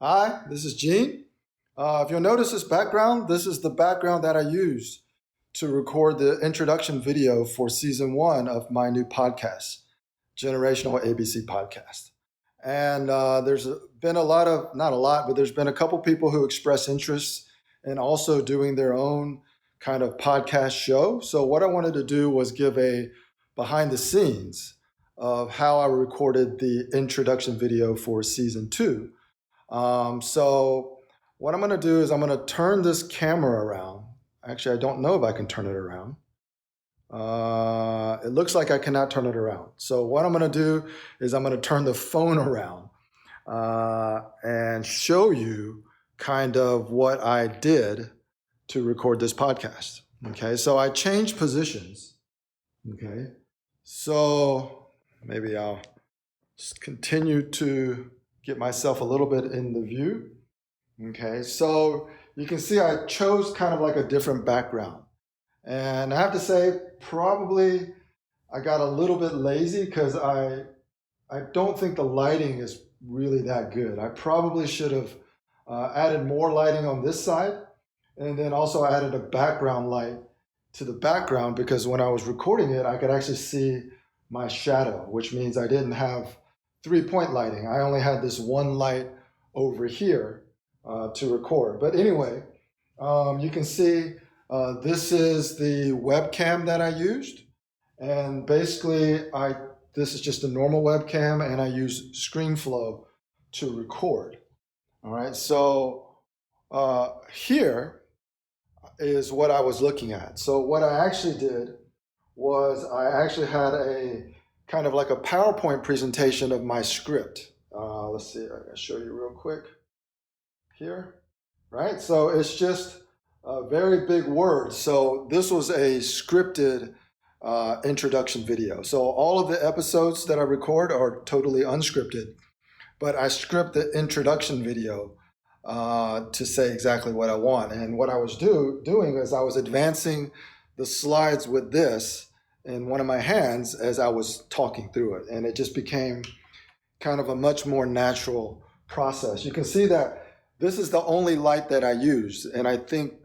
Hi, this is Gene. If you'll notice this background, this is the background that I used to record the introduction video for season 1 of my new podcast, Generational ABC Podcast. And there's been not a lot, but there's been a couple people who express interest in also doing their own kind of podcast show. So what I wanted to do was give a behind the scenes of how I recorded the introduction video for season 2. So what I'm going to do is I'm going to turn this camera around. Actually, I don't know if I can turn it around. It looks like I cannot turn it around. So what I'm going to do is I'm going to turn the phone around and show you kind of what I did to record this podcast. Okay, so I changed positions. Okay, so maybe I'll just continue to get myself a little bit in the view. Okay, so you can see I chose kind of like a different background. And I have to say, probably I got a little bit lazy because I don't think the lighting is really that good. I probably should have added more lighting on this side and then also added a background light to the background, because when I was recording it, I could actually see my shadow, which means I didn't have 3-point lighting. I only had this one light over here to record. But anyway, you can see this is the webcam that I used. And basically, this is just a normal webcam, and I use ScreenFlow to record. All right, so here is what I was looking at. So what I actually did was I actually had a kind of like a PowerPoint presentation of my script. Let's see, I'm gonna show you real quick here, right? So it's just very big words. So this was a scripted introduction video. So all of the episodes that I record are totally unscripted, but I script the introduction video to say exactly what I want. And what I was doing is I was advancing the slides with this in one of my hands as I was talking through it. And it just became kind of a much more natural process. You can see that this is the only light that I used. And I think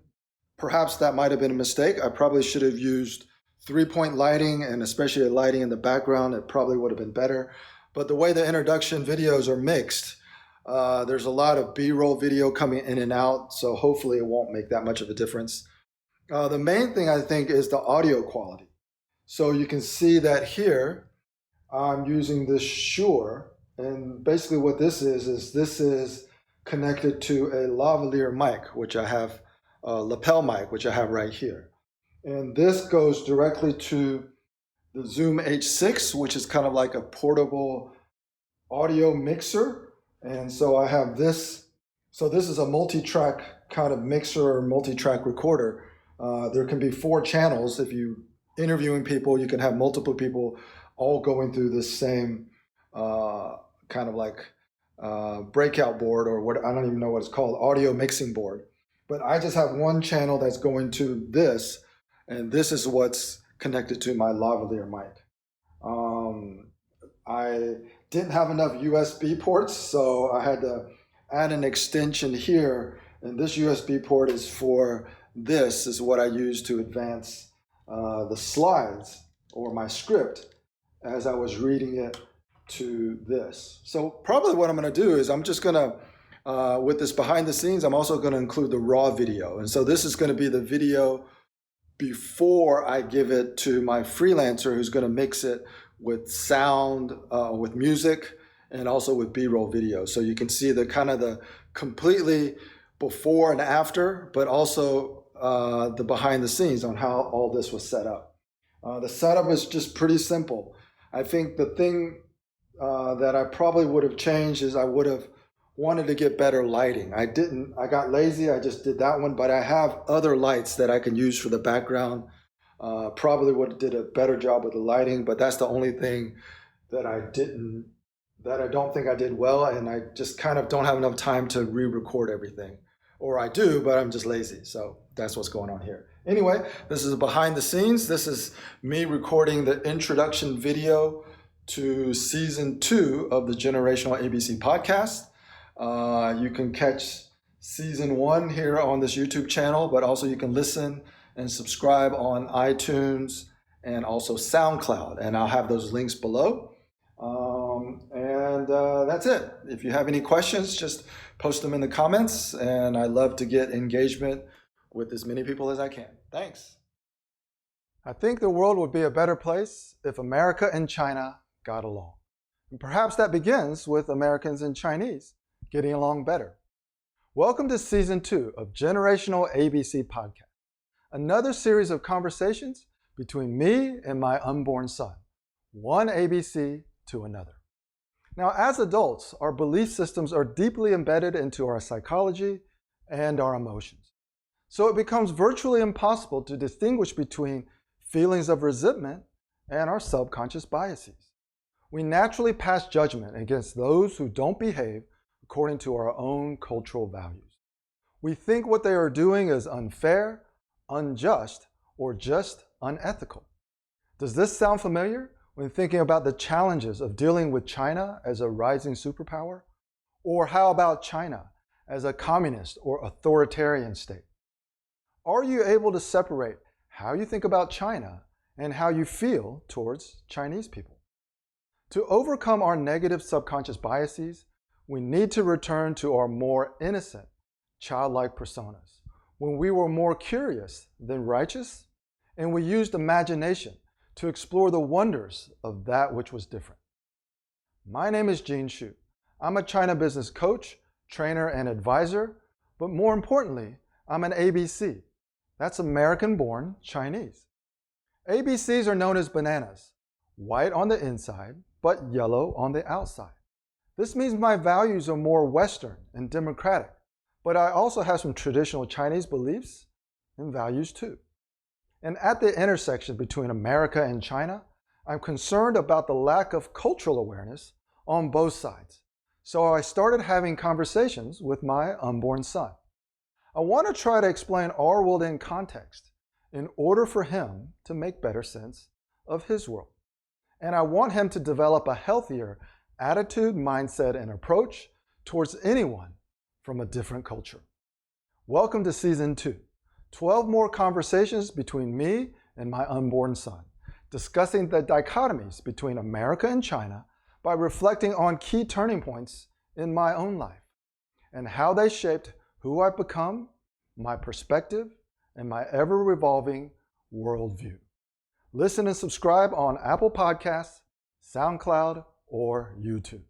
perhaps that might have been a mistake. I probably should have used 3-point lighting, and especially a lighting in the background. It probably would have been better. But the way the introduction videos are mixed, there's a lot of B-roll video coming in and out. So hopefully it won't make that much of a difference. The main thing I think is the audio quality. So you can see that here, I'm using this Shure, and basically what this is connected to a lavalier mic, which I have, a lapel mic, which I have right here. And this goes directly to the Zoom H6, which is kind of like a portable audio mixer. And so I have this, so this is a multi-track kind of mixer or multi-track recorder. There can be 4 channels. If you interviewing people, you can have multiple people all going through this same kind of like breakout board, or what, I don't even know what it's called, audio mixing board. But I just have one channel that's going to this, and this is what's connected to my lavalier mic. I didn't have enough USB ports, so I had to add an extension here, and this USB port is for this is what I use to advance the slides or my script as I was reading it to this. So probably what I'm going to do is I'm just going to, with this behind the scenes, I'm also going to include the raw video. And so this is going to be the video before I give it to my freelancer, who's going to mix it with sound, with music, and also with B-roll video. So you can see the kind of the completely before and after, but also the behind the scenes on how all this was set up. The setup is just pretty simple. I think the thing that I probably would have changed is I would have wanted to get better lighting. I got lazy, I just did that one, but I have other lights that I can use for the background. Probably would have did a better job with the lighting, but that's the only thing that I don't think I did well, and I just kind of don't have enough time to re-record everything. Or I do, but I'm just lazy. So that's what's going on here. Anyway, this is behind the scenes. This is me recording the introduction video to season 2 of the Generational ABC podcast. You can catch season 1 here on this YouTube channel, but also you can listen and subscribe on iTunes and also SoundCloud. And I'll have those links below. That's it. If you have any questions, just post them in the comments. And I love to get engagement with as many people as I can. Thanks. I think the world would be a better place if America and China got along. And perhaps that begins with Americans and Chinese getting along better. Welcome to Season 2 of Generational ABC Podcast, another series of conversations between me and my unborn son, one ABC to another. Now, as adults, our belief systems are deeply embedded into our psychology and our emotions. So it becomes virtually impossible to distinguish between feelings of resentment and our subconscious biases. We naturally pass judgment against those who don't behave according to our own cultural values. We think what they are doing is unfair, unjust, or just unethical. Does this sound familiar when thinking about the challenges of dealing with China as a rising superpower? Or how about China as a communist or authoritarian state? Are you able to separate how you think about China and how you feel towards Chinese people? To overcome our negative subconscious biases, we need to return to our more innocent, childlike personas, when we were more curious than righteous, and we used imagination to explore the wonders of that which was different. My name is Gene Xu. I'm a China business coach, trainer, and advisor, but more importantly, I'm an ABC. That's American-born Chinese. ABCs are known as bananas, white on the inside, but yellow on the outside. This means my values are more Western and democratic, but I also have some traditional Chinese beliefs and values too. And at the intersection between America and China, I'm concerned about the lack of cultural awareness on both sides. So I started having conversations with my unborn son. I want to try to explain our world in context in order for him to make better sense of his world. And I want him to develop a healthier attitude, mindset, and approach towards anyone from a different culture. Welcome to Season 2. 12 more conversations between me and my unborn son, discussing the dichotomies between America and China by reflecting on key turning points in my own life and how they shaped who I've become, my perspective, and my ever-revolving worldview. Listen and subscribe on Apple Podcasts, SoundCloud, or YouTube.